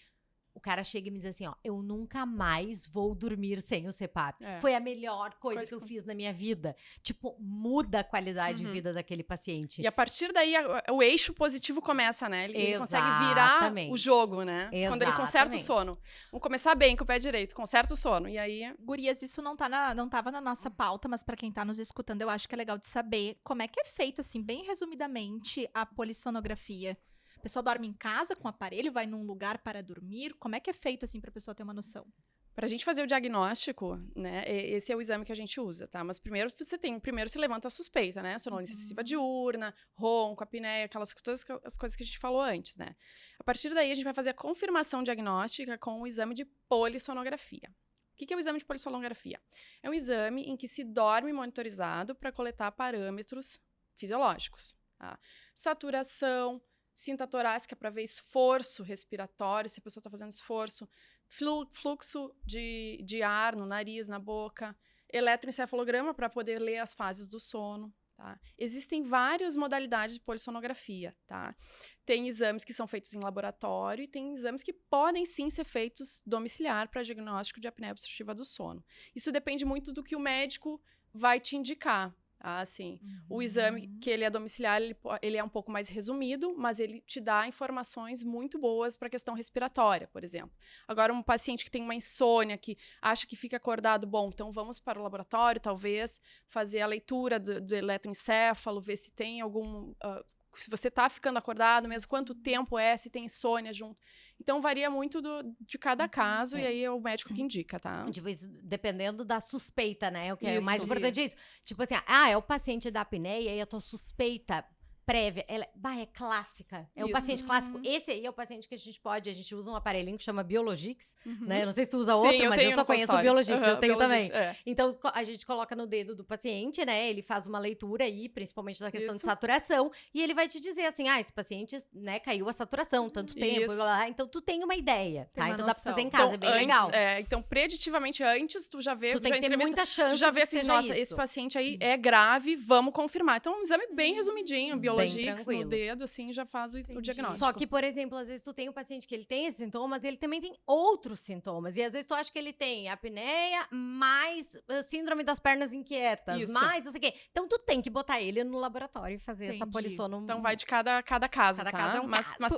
o cara chega e me diz assim, ó, eu nunca mais vou dormir sem o CPAP. Foi a melhor coisa que eu fiz na minha vida. Tipo, muda a qualidade de vida daquele paciente. E a partir daí, o eixo positivo começa, né? Ele consegue virar o jogo, né? Exatamente. Quando ele conserta o sono. Vamos começar bem com o pé direito, conserta o sono. E aí... Gurias, isso não tava na nossa pauta, mas pra quem tá nos escutando, eu acho que é legal de saber como é que é feito, assim, bem resumidamente, a polissonografia. A pessoa dorme em casa com o aparelho, vai num lugar para dormir? Como é que é feito, assim, pra pessoa ter uma noção? Pra gente fazer o diagnóstico, né, esse é o exame que a gente usa, tá? Mas primeiro se levanta a suspeita, né? Sonolência excessiva diurna, ronco, apneia, todas as coisas que a gente falou antes, né? A partir daí, a gente vai fazer a confirmação diagnóstica com o exame de polissonografia. O que é o exame de polissonografia? É um exame em que se dorme monitorizado para coletar parâmetros fisiológicos, tá? Saturação, cinta torácica para ver esforço respiratório, se a pessoa está fazendo esforço, fluxo de ar no nariz, na boca, eletroencefalograma para poder ler as fases do sono, tá? Existem várias modalidades de polissonografia, tá? Tem exames que são feitos em laboratório e tem exames que podem sim ser feitos domiciliar para diagnóstico de apneia obstrutiva do sono. Isso depende muito do que o médico vai te indicar. Assim, o exame que ele é domiciliar, ele é um pouco mais resumido, mas ele te dá informações muito boas para a questão respiratória, por exemplo. Agora, um paciente que tem uma insônia, que acha que fica acordado, bom, então vamos para o laboratório, talvez, fazer a leitura do eletroencéfalo, ver se tem algum... se você está ficando acordado mesmo, quanto tempo se tem insônia junto. Então, varia muito de cada caso, e aí é o médico que indica, tá? Tipo, isso dependendo da suspeita, né? O que é o Isso. mais importante é isso. Tipo assim, é o paciente da apneia e a tua suspeita prévia, ela é clássica. É o Isso. paciente clássico. Esse aí é o paciente que a gente usa um aparelhinho que chama Biologix, né? Eu não sei se tu usa outro, mas eu só conheço o Biologix, eu tenho também. Então, a gente coloca no dedo do paciente, né? Ele faz uma leitura aí, principalmente da questão de saturação, e ele vai te dizer assim, esse paciente, né, caiu a saturação, tanto tempo, blá, blá. Então, tu tem uma ideia, tá? Então, dá pra fazer em casa, então, é bem legal. Então, preditivamente, antes, tu já vê... Tu tem que ter muita chance tu já vê de que assim, seja nossa, isso. esse paciente aí é grave, vamos confirmar. Então, um exame bem resumidinho, Biologix tranquilo. no dedo, assim, já faz o diagnóstico. Só que, por exemplo, às vezes tu tem um paciente que ele tem esses sintomas, ele também tem outros sintomas. E às vezes tu acha que ele tem apneia, mais síndrome das pernas inquietas, mais não sei o quê. Então tu tem que botar ele no laboratório e fazer essa polissono. Então vai de cada caso, Cada tá? caso é um mas caso.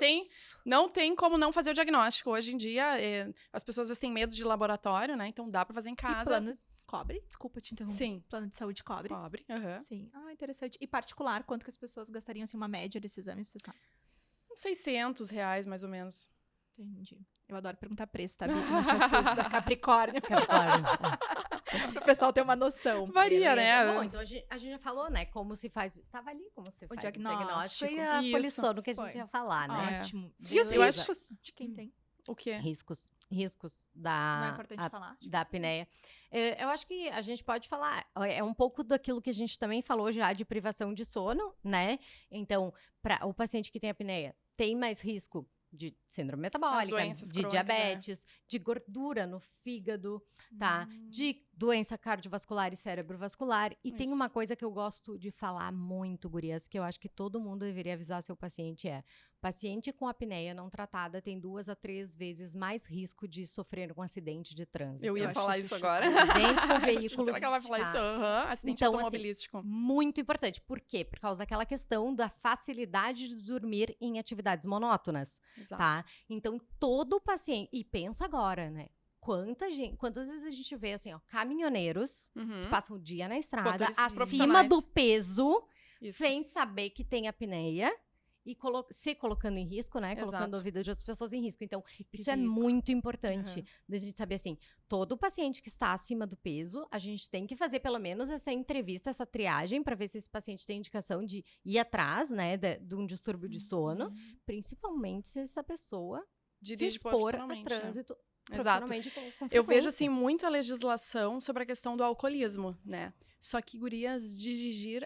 não tem como não fazer o diagnóstico. Hoje em dia, as pessoas às vezes têm medo de laboratório, né? Então dá pra fazer em casa. E plano cobre? Desculpa te interromper. Sim. Plano de saúde cobre? Cobre. Sim. Interessante. E particular, quanto que as pessoas gastariam, assim, uma média desse exame, você sabe? R$600, mais ou menos. Entendi. Eu adoro perguntar preço, tá? Vicky? Não te assusta. Capricórnio. Para o pessoal ter uma noção. Varia, né? Bom, então a gente já falou, né? Como se faz. Tava ali como se faz o diagnóstico. diagnóstico. E a polissono que a gente ia falar, né? Ótimo. Beleza. E os riscos de quem tem? O quê? Riscos Não é da, importante falar? Acho da que sim. apneia. Eu acho que a gente pode falar, é um pouco daquilo que a gente também falou já de privação de sono, né? Então, para o paciente que tem apneia, tem mais risco de síndrome metabólica, doenças de crônicas, diabetes, de gordura no fígado, tá? De doença cardiovascular e cerebrovascular. E tem Isso. uma coisa que eu gosto de falar muito, gurias, que eu acho que todo mundo deveria avisar seu paciente paciente com apneia não tratada tem 2 a 3 vezes mais risco de sofrer um acidente de trânsito. Eu ia acho falar isso isso agora. Acidente com veículos. Será que ela vai falar isso? Aham, acidente Então, assim, automobilístico. muito importante. Por quê? Por causa daquela questão da facilidade de dormir em atividades monótonas, Exato. tá? Então, todo paciente... E pensa agora, né? Quantas vezes a gente vê, assim, ó, caminhoneiros Uhum. que passam o dia na estrada Motoristas acima profissionais. do peso, Isso. sem saber que tem apneia e se colocando em risco, né? Colocando Exato. a vida de outras pessoas em risco. Então, isso é perigo. muito importante Uhum. da gente saber, assim, todo paciente que está acima do peso, a gente tem que fazer pelo menos essa entrevista, essa triagem, para ver se esse paciente tem indicação de ir atrás, né, de um distúrbio de sono, principalmente se essa pessoa Dirige se expor a profissionalmente, né? trânsito Exato. profissionalmente com Eu vejo, frequência. assim, muita legislação sobre a questão do alcoolismo, né? Só que, gurias, dirigir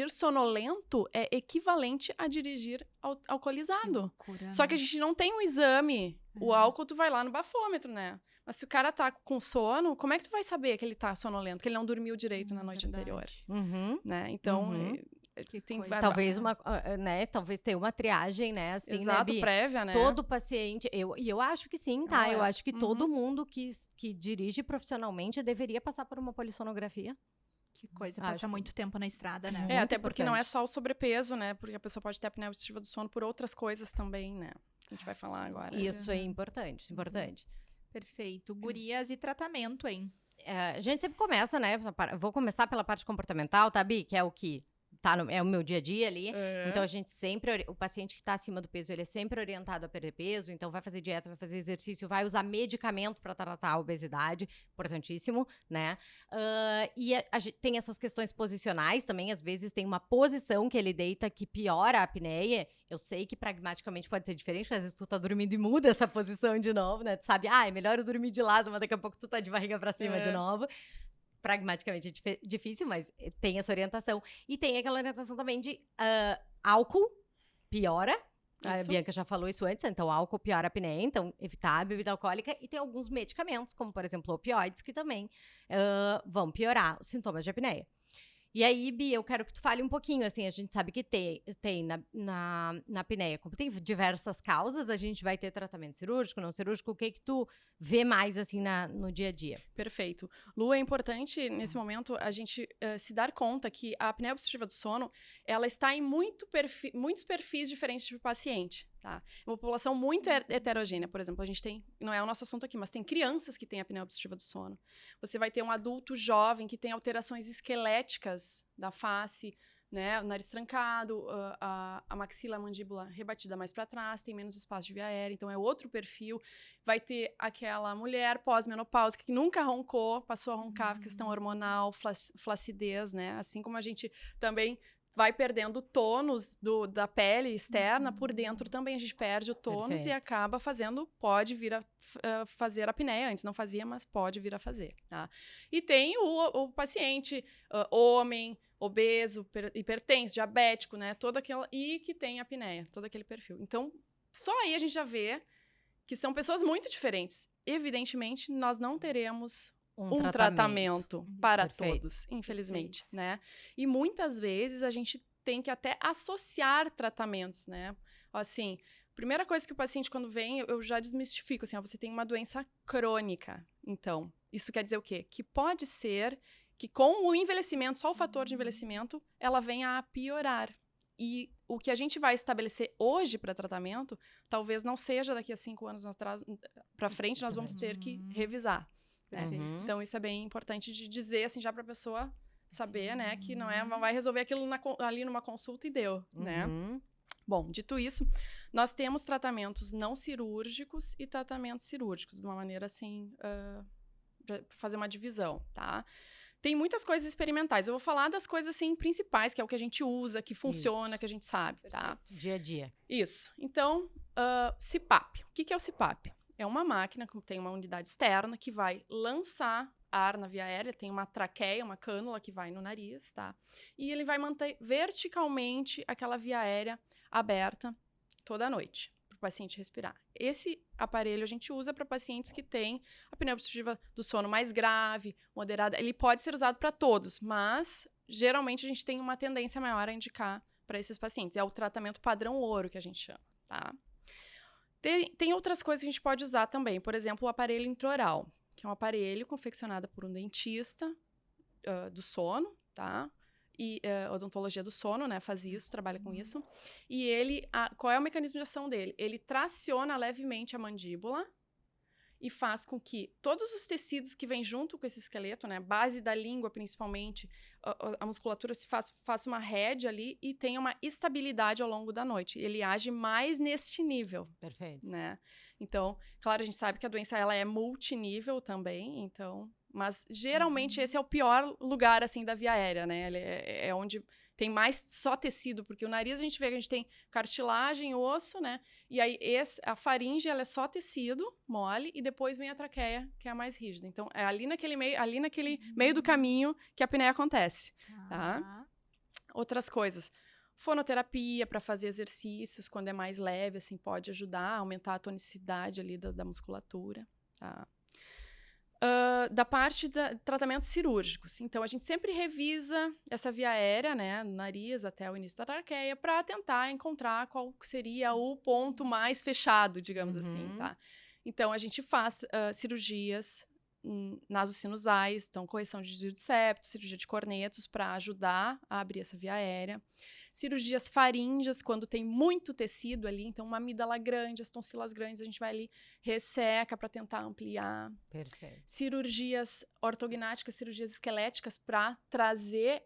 sonolento é equivalente a dirigir Que alcoolizado. loucura, Só que a né? gente não tem um exame. O álcool, tu vai lá no bafômetro, né? Mas se o cara tá com sono, como é que tu vai saber que ele tá sonolento? Que ele não dormiu direito na noite Verdade. anterior, Uhum. né? Então, Uhum. Que tem coisa. Talvez talvez ter uma triagem, né, assim, Exato, né, Bi? prévia, né? Todo paciente, eu acho que sim, tá? Eu acho que Uhum. todo mundo que dirige profissionalmente deveria passar por uma polissonografia. Que coisa. Acho Passa que- muito tempo na estrada, né? Muito Até porque não é importante. só o sobrepeso, né? Porque a pessoa pode ter apneia obstrutiva do sono por outras coisas também, né? A gente vai falar agora. Isso é Uhum. importante, importante. Perfeito. Gurias e tratamento, hein? A gente sempre começa, né? Vou começar pela parte comportamental, tá, Bi? Que é o que é o meu dia a dia ali. É. Então, a gente sempre... O paciente que está acima do peso, ele é sempre orientado a perder peso. Então, vai fazer dieta, vai fazer exercício, vai usar medicamento para tratar a obesidade. Importantíssimo, né? E a gente tem essas questões posicionais também. Às vezes, tem uma posição que ele deita que piora a apneia. Eu sei que, pragmaticamente, pode ser diferente. Porque, às vezes, tu tá dormindo e muda essa posição de novo, né? Tu sabe, é melhor eu dormir de lado, mas daqui a pouco tu tá de barriga para cima de novo. Pragmaticamente é difícil, mas tem essa orientação. E tem aquela orientação também de álcool piora. A Isso. Bianca já falou isso antes, então álcool piora a apneia, então evitar a bebida alcoólica. E tem alguns medicamentos, como por exemplo opioides, que também vão piorar os sintomas de apneia. E aí, Bi, eu quero que tu fale um pouquinho, assim, a gente sabe que tem na apneia, como tem diversas causas, a gente vai ter tratamento cirúrgico, não cirúrgico, o que tu vê mais, assim, no dia a dia? Perfeito. Lu, é importante, nesse momento, a gente se dar conta que a apneia obstrutiva do sono, ela está em muitos perfis diferentes de paciente, tá? É uma população muito heterogênea, por exemplo, a gente tem, não é o nosso assunto aqui, mas tem crianças que têm apneia obstrutiva do sono. Você vai ter um adulto jovem que tem alterações esqueléticas da face, né, o nariz trancado, a maxila, a mandíbula rebatida mais para trás, tem menos espaço de via aérea, então é outro perfil. Vai ter aquela mulher pós-menopáusica que nunca roncou, passou a roncar, questão hormonal, flacidez, né, assim como a gente também vai perdendo o tônus da pele externa, por dentro também a gente perde o tônus. Perfeito. E acaba pode vir a fazer apneia. Antes não fazia, mas pode vir a fazer, tá? E tem o paciente homem, obeso, hipertenso, diabético, né? E que tem apneia, todo aquele perfil. Então, só aí a gente já vê que são pessoas muito diferentes. Evidentemente, nós não teremos um tratamento para Perfeito. todos, infelizmente, né? E muitas vezes a gente tem que até associar tratamentos, né? Assim, primeira coisa que o paciente, quando vem, eu já desmistifico, assim, você tem uma doença crônica. Então, isso quer dizer o quê? Que pode ser que com o envelhecimento, só o fator de envelhecimento, ela venha a piorar. E o que a gente vai estabelecer hoje para tratamento, talvez não seja daqui a 5 anos para frente, nós vamos ter que revisar. Né? Uhum. Então, isso é bem importante de dizer, assim, já para a pessoa saber, né? Que não vai resolver aquilo ali numa consulta e deu, né? Uhum. Bom, dito isso, nós temos tratamentos não cirúrgicos e tratamentos cirúrgicos, de uma maneira, assim, para fazer uma divisão, tá? Tem muitas coisas experimentais. Eu vou falar das coisas, assim, principais, que é o que a gente usa, que funciona, que a gente sabe, tá? Dia a dia. Isso. Então, CPAP. O que é o CPAP? É uma máquina que tem uma unidade externa que vai lançar ar na via aérea, tem uma traqueia, uma cânula que vai no nariz, tá? E ele vai manter verticalmente aquela via aérea aberta toda a noite, para o paciente respirar. Esse aparelho a gente usa para pacientes que têm apneia obstrutiva do sono mais grave, moderada. Ele pode ser usado para todos, mas geralmente a gente tem uma tendência maior a indicar para esses pacientes. É o tratamento padrão ouro que a gente chama, tá? Tem outras coisas que a gente pode usar também. Por exemplo, o aparelho intraoral, que é um aparelho confeccionado por um dentista do sono, tá? E odontologia do sono, né? Faz isso, trabalha com isso. E ele, qual é o mecanismo de ação dele? Ele traciona levemente a mandíbula e faz com que todos os tecidos que vêm junto com esse esqueleto, né? Base da língua, principalmente, a musculatura se faça uma rede ali e tenha uma estabilidade ao longo da noite. Ele age mais neste nível. Perfeito. Né? Então, claro, a gente sabe que a doença ela é multinível também, então... Mas, geralmente, esse é o pior lugar, assim, da via aérea, né? Ele é onde tem mais só tecido, porque o nariz a gente vê que a gente tem cartilagem, osso, né? E aí, a faringe, ela é só tecido, mole, e depois vem a traqueia, que é a mais rígida. Então, é ali naquele meio do caminho que a apneia acontece, tá? Outras coisas. Fonoterapia para fazer exercícios, quando é mais leve, assim, pode ajudar a aumentar a tonicidade ali da musculatura, tá? Da parte de tratamentos cirúrgicos. Então, a gente sempre revisa essa via aérea, né, no nariz até o início da traqueia, para tentar encontrar qual seria o ponto mais fechado, digamos assim, tá? Então, a gente faz cirurgias nasosinusais, então correção de desvio de septo, cirurgia de cornetos para ajudar a abrir essa via aérea. Cirurgias faríngeas, quando tem muito tecido ali, então uma amígdala grande, as tonsilas grandes, a gente vai ali, resseca para tentar ampliar. Perfeito. Cirurgias ortognáticas, cirurgias esqueléticas para trazer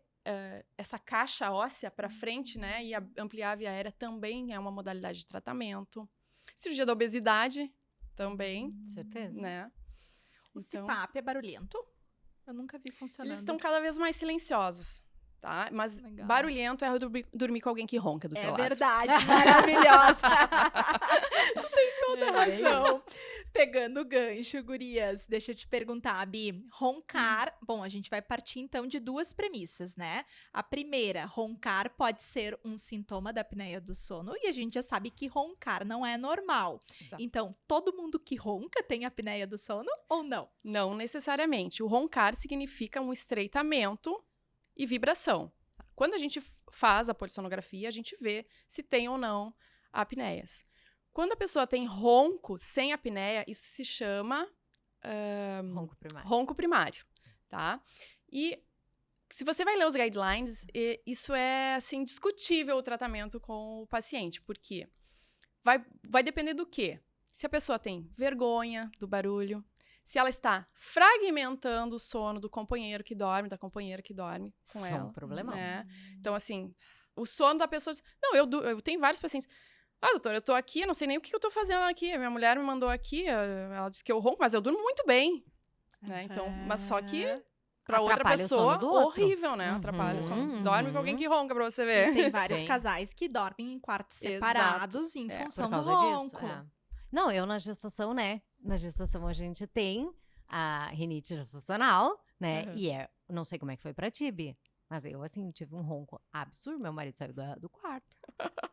essa caixa óssea para frente, né, e ampliar a via aérea também é uma modalidade de tratamento. Cirurgia da obesidade também, Certeza. né? O Então, CPAP é barulhento? Eu nunca vi funcionando. eles estão cada vez mais silenciosos, tá? Mas Legal. barulhento é eu dormir com alguém que ronca do teu lado. É verdade, maravilhosa. Tu tem toda a razão. Pegando o gancho, gurias, deixa eu te perguntar, Bi. Roncar, bom, a gente vai partir então de duas premissas, né? A primeira, roncar pode ser um sintoma da apneia do sono e a gente já sabe que roncar não é normal. Exato. Então, todo mundo que ronca tem apneia do sono ou não? Não necessariamente. O roncar significa um estreitamento e vibração. Quando a gente faz a polissonografia, a gente vê se tem ou não apneias. Quando a pessoa tem ronco sem apneia, isso se chama Ronco primário. ronco primário, tá? E se você vai ler os guidelines, isso é, assim, discutível o tratamento com o paciente, porque vai depender do quê? Se a pessoa tem vergonha do barulho, se ela está fragmentando o sono do companheiro que dorme, da companheira que dorme com ela. É um problemão. Né? Então, assim, o sono da pessoa... Não, eu tenho vários pacientes... doutora, eu tô aqui, eu não sei nem o que eu tô fazendo aqui. A minha mulher me mandou aqui, ela disse que eu ronco, mas eu durmo muito bem. Né? Então, mas só que pra outra Atrapalha o sono pessoa, do outro. horrível, né? Atrapalha o sono. Dorme com alguém que ronca pra você ver. E tem vários Sim. casais que dormem em quartos Exato. separados em É, função Por do causa ronco. disso. É. Não, eu na gestação, né? Na gestação a gente tem a rinite gestacional, né? Uhum. E não sei como é que foi pra ti, Bi, mas eu, assim, tive um ronco absurdo. Meu marido saiu do quarto.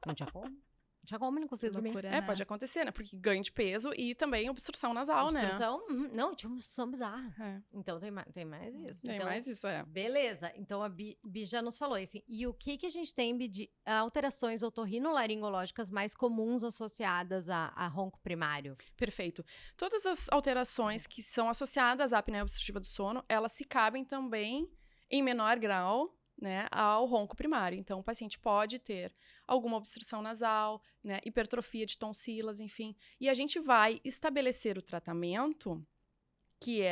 Não tinha como. Não tinha como, ele não conseguia dormir. Loucura, É, né? pode acontecer, né? Porque ganho de peso e também obstrução nasal, né? Obstrução, não, tinha uma obstrução bizarra. É, Então tem mais isso. tem Então, mais isso, é. beleza, então a Bi já nos falou assim, e o que a gente tem, Bi, de alterações otorrinolaringológicas mais comuns associadas a ronco primário? Perfeito. Todas as alterações que são associadas à apneia obstrutiva do sono, elas se cabem também, em menor grau, né, ao ronco primário. Então, o paciente pode ter alguma obstrução nasal, né, hipertrofia de tonsilas, enfim. E a gente vai estabelecer o tratamento, que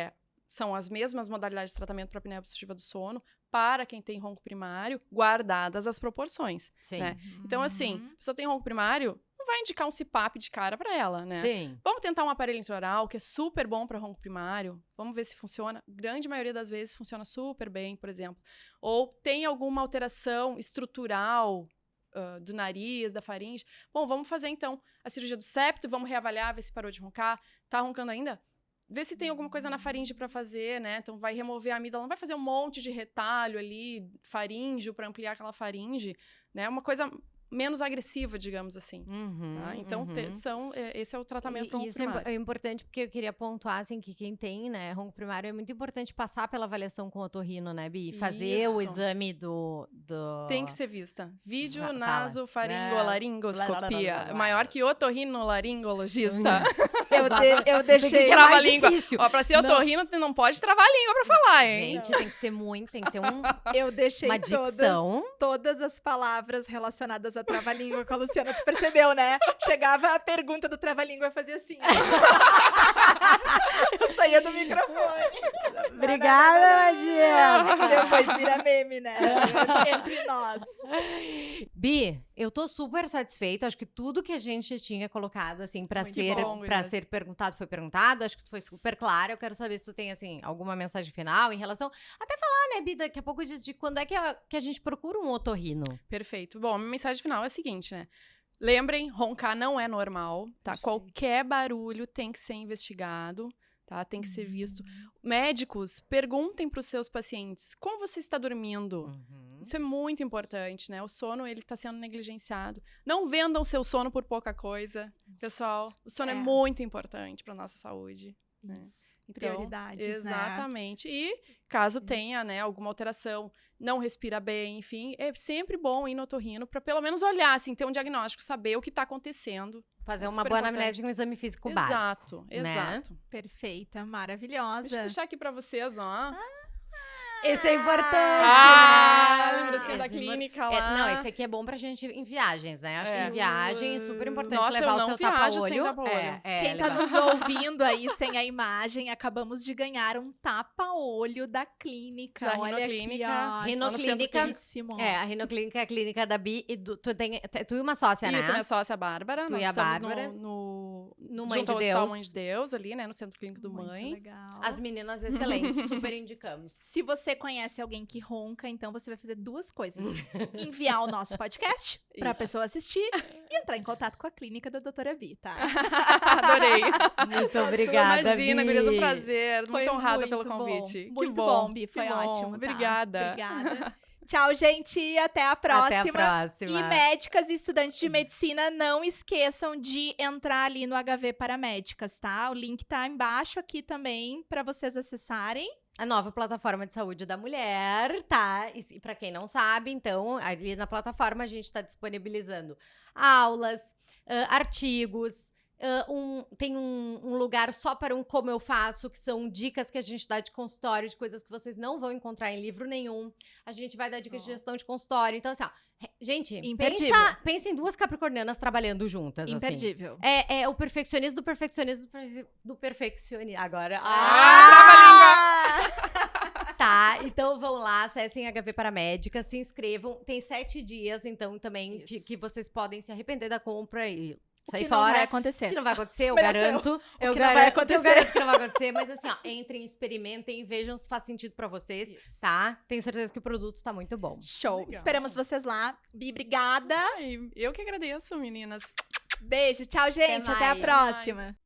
são as mesmas modalidades de tratamento para apneia obstrutiva do sono, para quem tem ronco primário, guardadas as proporções. Sim. Né? Então, assim, a pessoa tem ronco primário, não não vai indicar um CPAP de cara pra ela, né? Sim. Vamos tentar um aparelho intraoral, que é super bom para ronco primário. Vamos ver se funciona. Grande maioria das vezes funciona super bem, por exemplo. Ou tem alguma alteração estrutural do nariz, da faringe. Bom, vamos fazer então a cirurgia do septo, vamos reavaliar, ver se parou de roncar. Tá roncando ainda? Vê se tem alguma coisa na faringe para fazer, né? Então vai remover a amígdala, não vai fazer um monte de retalho ali, faríngeo, para ampliar aquela faringe, né? Uma coisa menos agressiva, digamos assim. Tá? Então, esse é o tratamento para ronco Isso primário. é importante porque eu queria pontuar, assim, que quem tem, né, ronco primário, é muito importante passar pela avaliação com o otorrino, né, Bi? Fazer o Isso. exame do... Tem que ser vista. Vídeo, Fala. naso, faringolaringoscopia. Blá. Maior que otorrinolaringologista. Eu deixei. É Trava a mais língua. difícil. Ó, pra ser otorrino, não pode travar a língua pra falar, hein? Gente, tem que ser muito, tem que ter Eu deixei uma dicção. todas as palavras relacionadas a trava-língua com a Luciana. Tu percebeu, né? Chegava a pergunta do trava-língua e fazia assim. Eu saía do microfone. Obrigada, Nadia! Depois vira meme, né? Entre nós. Bi, eu tô super satisfeita. Acho que tudo que a gente tinha colocado, assim, pra Muito ser, bom, pra Inês. ser perguntado, foi perguntado. Acho que tu foi super clara. Eu quero saber se tu tem, assim, alguma mensagem final em relação... Até falar, né, Bi, daqui a pouco de quando é que a gente procura um otorrino. Perfeito. Bom, a minha mensagem final é a seguinte, né? Lembrem, roncar não é normal, tá? Perfeito. Qualquer barulho tem que ser investigado, tá? Tem que ser visto. Médicos, perguntem para os seus pacientes como você está dormindo. Isso é muito importante, né? O sono, ele tá sendo negligenciado. Não vendam seu sono por pouca coisa, pessoal. O sono é muito importante para nossa saúde. Né? Então, Prioridades, exatamente. E caso tenha, né, alguma alteração, não respira bem, enfim, é sempre bom ir no otorrino para pelo menos olhar, assim, ter um diagnóstico, saber o que está acontecendo. Fazer É uma super boa importante. anamnese e um exame físico básico. Exato, né? exato. Perfeita, Deixa eu maravilhosa. deixar aqui para vocês, ó. Esse é importante, lembrancinha da Esse é clínica lá. Não, esse aqui é bom pra gente em viagens, né? Acho que em viagem é super importante Nossa, levar eu o não seu viajo sem tapa-olho. tapa-olho. Quem tá nos ouvindo aí sem a imagem, acabamos de ganhar um tapa-olho da clínica. Da Olha Rinoclínica. aqui, ó. Rinoclínica. Chiquíssimo. A Rinoclínica é a clínica da Bi e tu e uma sócia, né? Isso, minha sócia a Bárbara. Tu Nós e a estamos Bárbara. no Mãe junto de ao Hospital Deus. Mãe de Deus, ali, né? No Centro Clínico do Muito Mãe. legal. As meninas excelentes, super indicamos. Se você conhece alguém que ronca, então você vai fazer duas coisas. Enviar o nosso podcast pra Isso. pessoa assistir e entrar em contato com a clínica da doutora Bi, tá? Adorei. Muito obrigada, Imagina, Bi. gurias, um prazer. Foi Muito honrada muito pelo convite. Muito que bom, Bi. Foi que bom. ótimo. Tá? Obrigada. Obrigada. Tchau, gente. E até a próxima. Até a próxima. E médicas e estudantes de medicina, não esqueçam de entrar ali no HV Paramédicas, tá? O link tá embaixo aqui também para vocês acessarem. A nova plataforma de saúde da mulher, tá? E pra quem não sabe, então, ali na plataforma a gente tá disponibilizando aulas, artigos, tem um lugar só para um como eu faço, que são dicas que a gente dá de consultório, de coisas que vocês não vão encontrar em livro nenhum. A gente vai dar dicas de gestão de consultório. Então, assim, ó, gente, Imperdível. pensa em duas capricornianas trabalhando juntas, assim. Imperdível. É o perfeccionismo do perfeccionismo. Agora. Tá, então vão lá, acessem HV Paramédica, se inscrevam. Tem 7 dias, então, também, que vocês podem se arrepender da compra e sair que não fora. vai acontecer. Que não vai acontecer, eu Melhor garanto. Eu que não vai acontecer. Eu garanto que não vai acontecer, mas assim, ó, entrem, experimentem, vejam se faz sentido pra vocês, Isso. tá? Tenho certeza que o produto tá muito bom. Show. Legal. Esperamos vocês lá. Bi, obrigada. Ai, eu que agradeço, meninas. Beijo. Tchau, gente. Até a mais. próxima.